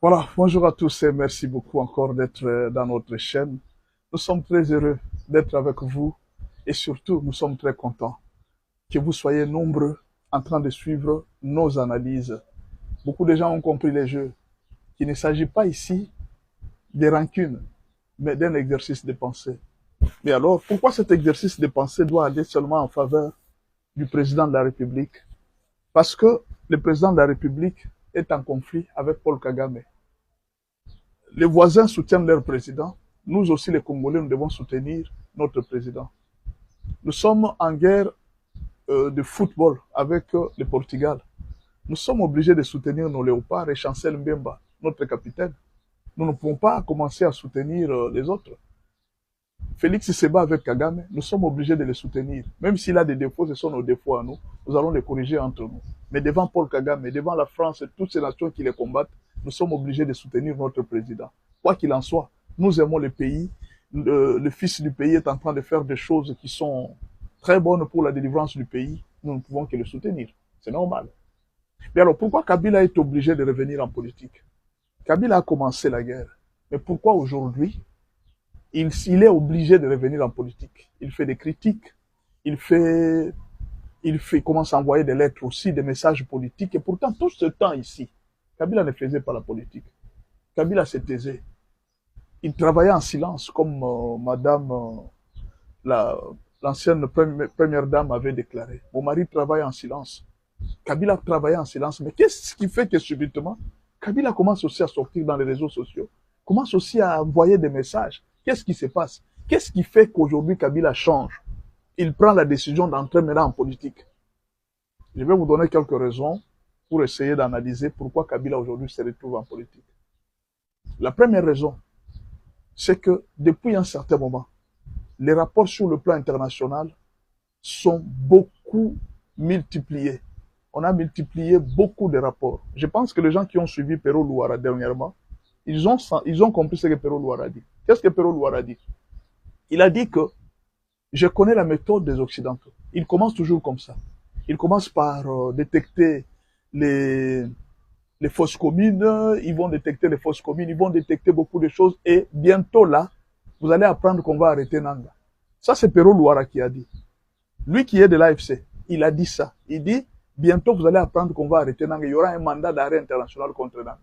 Voilà, bonjour à tous et merci beaucoup encore d'être dans notre chaîne. Nous sommes très heureux d'être avec vous et surtout nous sommes très contents que vous soyez nombreux en train de suivre nos analyses. Beaucoup de gens ont compris les jeux, qu'il ne s'agit pas ici des rancunes, mais d'un exercice de pensée. Mais alors, pourquoi cet exercice de pensée doit aller seulement en faveur du président de la République? Parce que le président de la République est en conflit avec Paul Kagame. Les voisins soutiennent leur président. Nous aussi, les Congolais, nous devons soutenir notre président. Nous sommes en guerre de football avec le Portugal. Nous sommes obligés de soutenir nos léopards et Chancel Mbemba, notre capitaine. Nous ne pouvons pas commencer à soutenir les autres. Félix se bat avec Kagame, nous sommes obligés de le soutenir. Même s'il a des défauts, ce sont nos défauts à nous. Nous allons les corriger entre nous. Mais devant Paul Kagame, devant la France et toutes ces nations qui les combattent, nous sommes obligés de soutenir notre président. Quoi qu'il en soit, nous aimons le pays. Le fils du pays est en train de faire des choses qui sont très bonnes pour la délivrance du pays. Nous ne pouvons que le soutenir. C'est normal. Mais alors, pourquoi Kabila est obligé de revenir en politique? Kabila a commencé la guerre. Mais pourquoi aujourd'hui il est obligé de revenir en politique? Il fait des critiques, il commence à envoyer des lettres aussi, des messages politiques. Et pourtant, tout ce temps ici, Kabila ne faisait pas la politique. Kabila se taisait. Il travaillait en silence, comme madame, l'ancienne première dame avait déclaré. Mon mari travaille en silence. Kabila travaillait en silence. Mais qu'est-ce qui fait que subitement, Kabila commence aussi à sortir dans les réseaux sociaux, commence aussi à envoyer des messages? Qu'est-ce qui se passe? Qu'est-ce qui fait qu'aujourd'hui Kabila change? Il prend la décision d'entrer maintenant en politique. Je vais vous donner quelques raisons pour essayer d'analyser pourquoi Kabila aujourd'hui se retrouve en politique. La première raison, c'est que depuis un certain moment, les rapports sur le plan international sont beaucoup multipliés. On a multiplié beaucoup de rapports. Je pense que les gens qui ont suivi Pero Luara dernièrement, ils ont compris ce que Pero Luara dit. Qu'est-ce que Pero Luara dit? Il a dit que je connais la méthode des Occidentaux. Il commence toujours comme ça. Il commence par détecter les fausses communes, ils vont détecter les fausses communes, ils vont détecter beaucoup de choses et bientôt là, vous allez apprendre qu'on va arrêter Nanga. Ça, c'est Pero Luara qui a dit. Lui qui est de l'AFC, il a dit ça. Il dit, bientôt vous allez apprendre qu'on va arrêter Nanga. Il y aura un mandat d'arrêt international contre Nanga.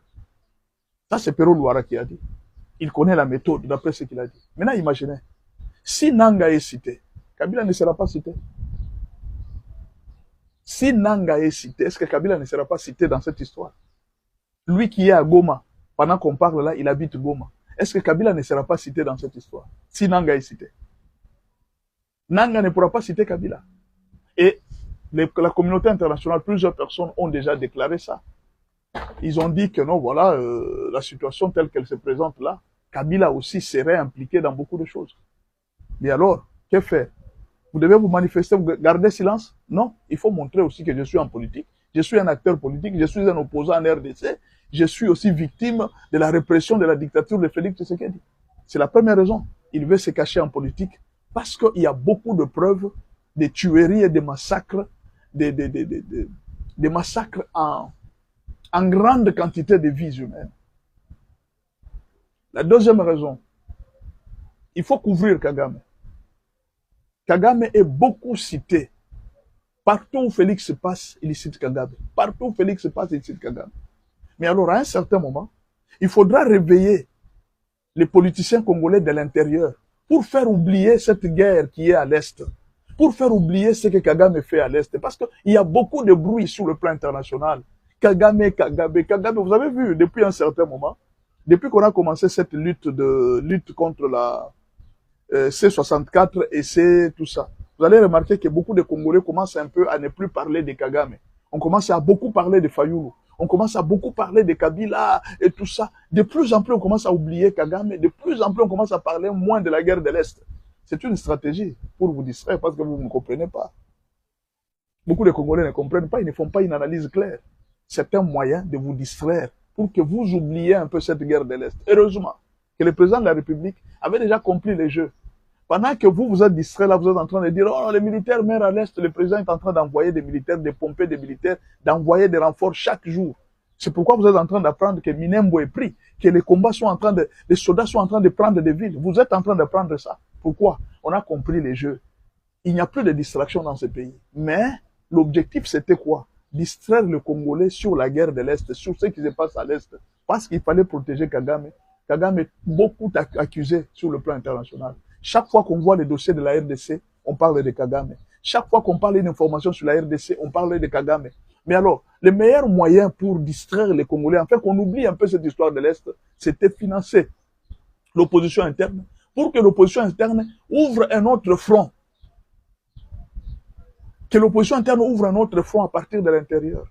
Ça, c'est Pero Luara qui a dit. Il connaît la méthode d'après ce qu'il a dit. Maintenant, imaginez, si Nanga est cité, Kabila ne sera pas cité. Si Nanga est cité, est-ce que Kabila ne sera pas cité dans cette histoire? Lui qui est à Goma, pendant qu'on parle là, il habite Goma. Est-ce que Kabila ne sera pas cité dans cette histoire? Si Nanga est cité. Nanga ne pourra pas citer Kabila. Et la communauté internationale, plusieurs personnes ont déjà déclaré ça. Ils ont dit que non, voilà, la situation telle qu'elle se présente là, Kabila aussi serait impliqué dans beaucoup de choses. Mais alors, que faire? Vous devez vous manifester, vous gardez silence? Non, il faut montrer aussi que je suis en politique. Je suis un acteur politique, je suis un opposant en RDC, je suis aussi victime de la répression de la dictature de Félix Tshisekedi. C'est la première raison. Il veut se cacher en politique parce qu'il y a beaucoup de preuves de tueries et de massacres, des massacres en grande quantité de vies humaines. La deuxième raison, il faut couvrir Kagame. Kagame est beaucoup cité. Partout où Félix passe, il cite Kagame. Partout où Félix passe, il cite Kagame. Mais alors, à un certain moment, il faudra réveiller les politiciens congolais de l'intérieur pour faire oublier cette guerre qui est à l'Est, pour faire oublier ce que Kagame fait à l'Est. Parce qu'il y a beaucoup de bruit sur le plan international. Kagame, vous avez vu, depuis un certain moment, depuis qu'on a commencé cette lutte contre la C64 et c'est tout ça, vous allez remarquer que beaucoup de Congolais commencent un peu à ne plus parler de Kagame. On commence à beaucoup parler de Fayulu. On commence à beaucoup parler de Kabila et tout ça. De plus en plus, on commence à oublier Kagame. De plus en plus, on commence à parler moins de la guerre de l'Est. C'est une stratégie pour vous distraire parce que vous ne comprenez pas. Beaucoup de Congolais ne comprennent pas, ils ne font pas une analyse claire. C'est un moyen de vous distraire pour que vous oubliez un peu cette guerre de l'Est. Heureusement que le président de la République avait déjà compris les jeux. Pendant que vous êtes distrait là, vous êtes en train de dire, oh, les militaires meurent à l'Est, le président est en train d'envoyer des militaires, de pomper des militaires, d'envoyer des renforts chaque jour. C'est pourquoi vous êtes en train d'apprendre que Minembo est pris, que les combats sont en train de, les soldats sont en train de prendre des villes. Vous êtes en train d'apprendre ça. Pourquoi? On a compris les jeux. Il n'y a plus de distraction dans ce pays. Mais l'objectif, c'était quoi? Distraire le Congolais sur la guerre de l'Est, sur ce qui se passe à l'Est. Parce qu'il fallait protéger Kagame. Kagame est beaucoup accusé sur le plan international. Chaque fois qu'on voit les dossiers de la RDC, on parle de Kagame. Chaque fois qu'on parle d'une information sur la RDC, on parle de Kagame. Mais alors, le meilleur moyen pour distraire les Congolais, enfin qu'on oublie un peu cette histoire de l'Est, c'était financer l'opposition interne pour que l'opposition interne ouvre un autre front. Que l'opposition interne ouvre un autre front à partir de l'intérieur.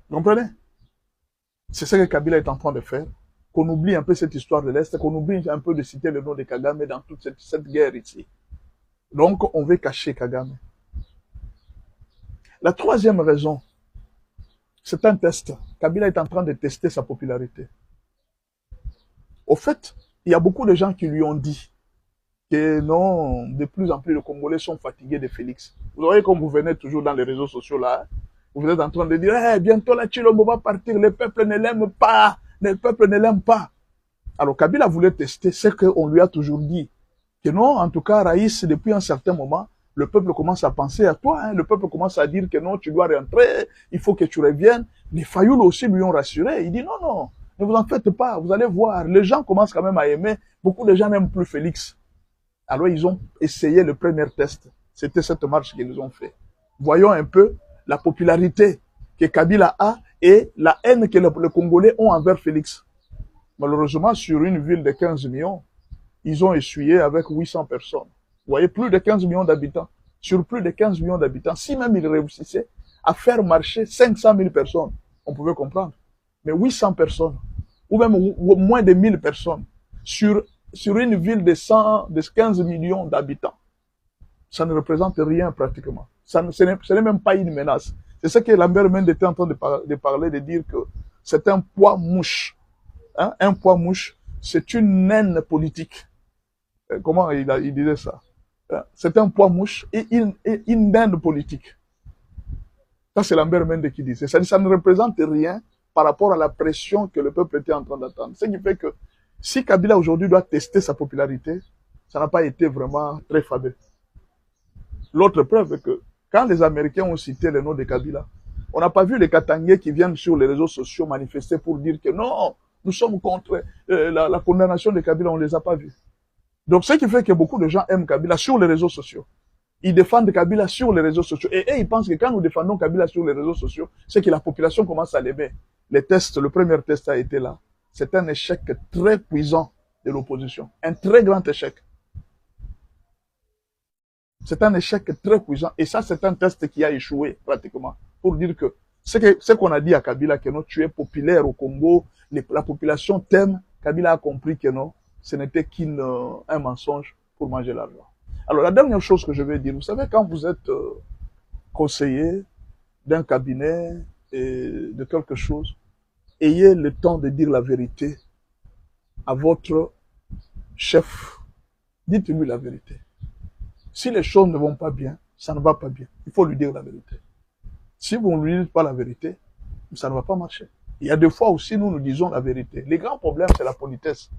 Vous comprenez? C'est ce que Kabila est en train de faire. Qu'on oublie un peu cette histoire de l'Est, qu'on oublie un peu de citer le nom de Kagame dans toute cette guerre ici. Donc, on veut cacher Kagame. La troisième raison, c'est un test. Kabila est en train de tester sa popularité. Au fait, il y a beaucoup de gens qui lui ont dit que non, de plus en plus les Congolais sont fatigués de Félix. Vous voyez comme vous venez toujours dans les réseaux sociaux là, vous êtes en train de dire hey, bientôt la Tshilombo va partir, le peuple ne l'aime pas, le peuple ne l'aime pas. Alors Kabila voulait tester ce qu'on lui a toujours dit. Que non, en tout cas, Raïs, depuis un certain moment, le peuple commence à penser à toi, hein, le peuple commence à dire que non, tu dois rentrer, il faut que tu reviennes. Les Fayoul aussi lui ont rassuré. Il dit non, non, ne vous en faites pas, vous allez voir. Les gens commencent quand même à aimer. Beaucoup de gens n'aiment plus Félix. Alors ils ont essayé le premier test. C'était cette marche qu'ils ont fait. Voyons un peu la popularité que Kabila a et la haine que les Congolais ont envers Félix. Malheureusement, sur une ville de 15 millions, ils ont essuyé avec 800 personnes. Vous voyez, plus de 15 millions d'habitants. Sur plus de 15 millions d'habitants, si même ils réussissaient à faire marcher 500 000 personnes, on pouvait comprendre. Mais 800 personnes, ou même moins de 1000 personnes, sur une ville de 15 millions d'habitants, ça ne représente rien pratiquement. Ce n'est même pas une menace. C'est ce que Lambert Mende était en train de parler, de dire que c'est un poids mouche. Hein? Un poids mouche, c'est une naine politique. Comment il disait ça? C'est un poids mouche et une naine politique. Ça, c'est Lambert Mende qui disait. Ça ne représente rien par rapport à la pression que le peuple était en train d'attendre. Ce qui fait que si Kabila aujourd'hui doit tester sa popularité, ça n'a pas été vraiment très fameux. L'autre preuve est que quand les Américains ont cité le nom de Kabila, on n'a pas vu les Katangais qui viennent sur les réseaux sociaux manifester pour dire que non, nous sommes contre la condamnation de Kabila, on ne les a pas vus. Donc ce qui fait que beaucoup de gens aiment Kabila sur les réseaux sociaux. Ils défendent Kabila sur les réseaux sociaux. Et ils pensent que quand nous défendons Kabila sur les réseaux sociaux, c'est que la population commence à l'aimer. Les tests, le premier test a été là. C'est un échec très puissant de l'opposition. Un très grand échec. C'est un échec très puissant. Et ça, c'est un test qui a échoué pratiquement. Pour dire que ce qu'on a dit à Kabila, que non, tu es populaire au Congo, la population t'aime. Kabila a compris que non, ce n'était qu'un mensonge pour manger l'argent. Alors, la dernière chose que je vais dire, vous savez, quand vous êtes conseiller d'un cabinet et de quelque chose, ayez le temps de dire la vérité à votre chef. Dites-lui la vérité. Si les choses ne vont pas bien, ça ne va pas bien. Il faut lui dire la vérité. Si vous ne lui dites pas la vérité, ça ne va pas marcher. Il y a des fois aussi, nous disons la vérité. Les grands problèmes, c'est la politesse.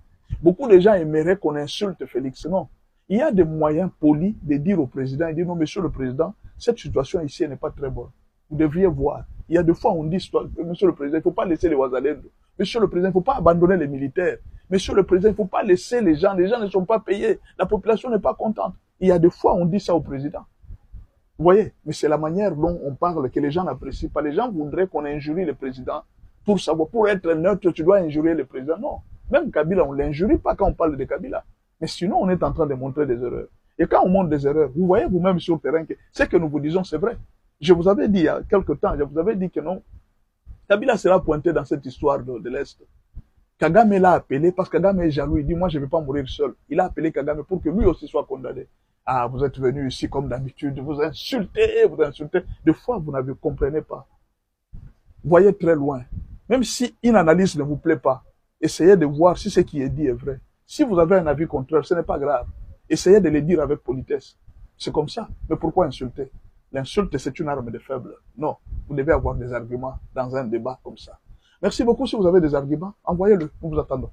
Beaucoup de gens aimeraient qu'on insulte Félix. Non. Il y a des moyens polis de dire au président, il dit non, monsieur le président, cette situation ici n'est pas très bonne. Vous devriez voir. Il y a des fois, on dit, monsieur le président, il ne faut pas laisser les Ouazalendo. Monsieur le président, il ne faut pas abandonner les militaires. Monsieur le président, il ne faut pas laisser les gens ne sont pas payés. La population n'est pas contente. Il y a des fois, on dit ça au président. Vous voyez, mais c'est la manière dont on parle que les gens n'apprécient pas. Les gens voudraient qu'on injurie le président pour savoir, pour être neutre, tu dois injurier le président. Non. Même Kabila, on ne l'injurie pas quand on parle de Kabila. Mais sinon, on est en train de montrer des erreurs. Et quand on montre des erreurs, vous voyez vous-même sur le terrain que ce que nous vous disons, c'est vrai. Je vous avais dit il y a quelque temps, je vous avais dit que non, Kabila sera pointé dans cette histoire de l'Est. Kagame l'a appelé parce que Kagame est jaloux. Il dit, moi, je ne vais pas mourir seul. Il a appelé Kagame pour que lui aussi soit condamné. Ah, vous êtes venu ici comme d'habitude, vous insultez, vous insultez. Des fois, vous ne comprenez pas. Voyez très loin. Même si une analyse ne vous plaît pas, essayez de voir si ce qui est dit est vrai. Si vous avez un avis contraire, ce n'est pas grave. Essayez de le dire avec politesse. C'est comme ça. Mais pourquoi insulter? L'insulte, c'est une arme de faible. Non, vous devez avoir des arguments dans un débat comme ça. Merci beaucoup. Si vous avez des arguments, envoyez-le. Nous vous attendons.